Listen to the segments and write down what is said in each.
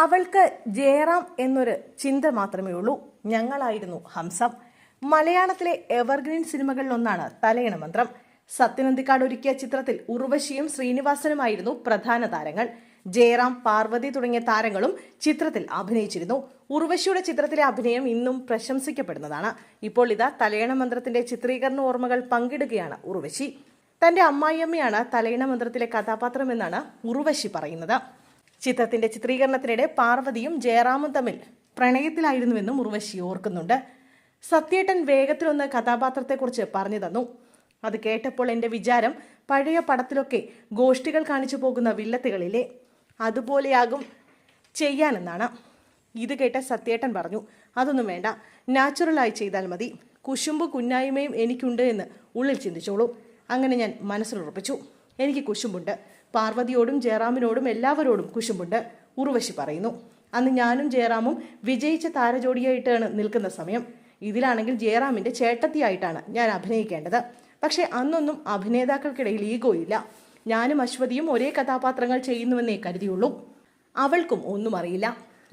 അവൾക്ക് ജയറാം എന്നൊരു ചിന്ത മാത്രമേ ഉള്ളൂ. ഞങ്ങളായിരുന്നു ഹംസം. മലയാളത്തിലെ എവർഗ്രീൻ സിനിമകളിലൊന്നാണ് തലയണ മന്ത്രം. സത്യനന്ദിക്കാട് ഒരുക്കിയ ചിത്രത്തിൽ ഉർവശിയും ശ്രീനിവാസനുമായിരുന്നു പ്രധാന താരങ്ങൾ. ജയറാം, പാർവതി തുടങ്ങിയ താരങ്ങളും ചിത്രത്തിൽ അഭിനയിച്ചിരുന്നു. ഉർവശിയുടെ ചിത്രത്തിലെ അഭിനയം ഇന്നും പ്രശംസിക്കപ്പെടുന്നതാണ്. ഇപ്പോൾ ഇതാ തലയണ മന്ത്രത്തിന്റെ ചിത്രീകരണ ഓർമ്മകൾ പങ്കിടുകയാണ് ഉർവശി. തന്റെ അമ്മായിയമ്മയാണ് തലയണ മന്ത്രത്തിലെ കഥാപാത്രമെന്നാണ് ഉർവശി പറയുന്നത്. ചിത്രത്തിന്റെ ചിത്രീകരണത്തിനിടെ പാർവതിയും ജയറാമും തമ്മിൽ പ്രണയത്തിലായിരുന്നുവെന്നും ഉർവശി ഓർക്കുന്നുണ്ട്. സത്യേട്ടൻ വേഗത്തിലൊന്ന് കഥാപാത്രത്തെക്കുറിച്ച് പറഞ്ഞു തന്നു. അത് കേട്ടപ്പോൾ എൻ്റെ വിചാരം പഴയ പടത്തിലൊക്കെ ഗോഷ്ഠികൾ കാണിച്ചു പോകുന്ന വില്ലത്തുകളിലെ അതുപോലെയാകും ചെയ്യാനെന്നാണ്. ഇത് കേട്ട സത്യേട്ടൻ പറഞ്ഞു, അതൊന്നും വേണ്ട, നാച്ചുറലായി ചെയ്താൽ മതി. കുശുമ്പ് കുന്നായ്മയും എനിക്കുണ്ട് എന്ന് ഉള്ളിൽ ചിന്തിച്ചോളൂ. അങ്ങനെ ഞാൻ മനസ്സിലുറപ്പിച്ചു. എനിക്ക് കുശുമ്പുണ്ട്. പാർവതിയോടും ജയറാമിനോടും എല്ലാവരോടും കുശുമ്പുണ്ട്, ഉർവശി പറയുന്നു. അന്ന് ഞാനും ജയറാമും വിജയിച്ച താരജോഡിയായിട്ടാണ് നിൽക്കുന്ന സമയം. ഇതിലാണെങ്കിൽ ജയറാമിൻ്റെ ചേട്ടത്തിയായിട്ടാണ് ഞാൻ അഭിനയിക്കേണ്ടത്. പക്ഷേ അന്നൊന്നും അഭിനേതാക്കൾക്കിടയിൽ ഈഗോ ഇല്ല. ഞാനും അശ്വതിയും ഒരേ കഥാപാത്രങ്ങൾ ചെയ്യുന്നുവെന്നേ കരുതിയുള്ളൂ. അവൾക്കും ഒന്നും അറിയില്ല,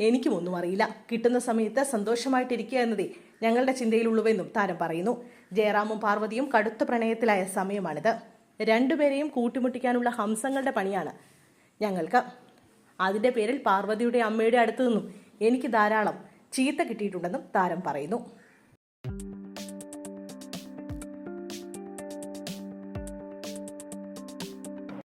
എനിക്കും ഒന്നും അറിയില്ല. കിട്ടുന്ന സമയത്ത് സന്തോഷമായിട്ടിരിക്കുക എന്നതേ ഞങ്ങളുടെ ചിന്തയിലുള്ളൂവെന്നും താരം പറയുന്നു. ജയറാമും പാർവതിയും കടുത്ത പ്രണയത്തിലായ സമയമാണിത്. രണ്ടുപേരെയും കൂട്ടിമുട്ടിക്കാനുള്ള ഹംസങ്ങളുടെ പണിയാണ് ഞങ്ങൾക്ക്. അതിൻ്റെ പേരിൽ പാർവതിയുടെ അമ്മയുടെ അടുത്തു നിന്നും എനിക്ക് ധാരാളം ചീത്ത കിട്ടിയിട്ടുണ്ടെന്നും താരം പറയുന്നു.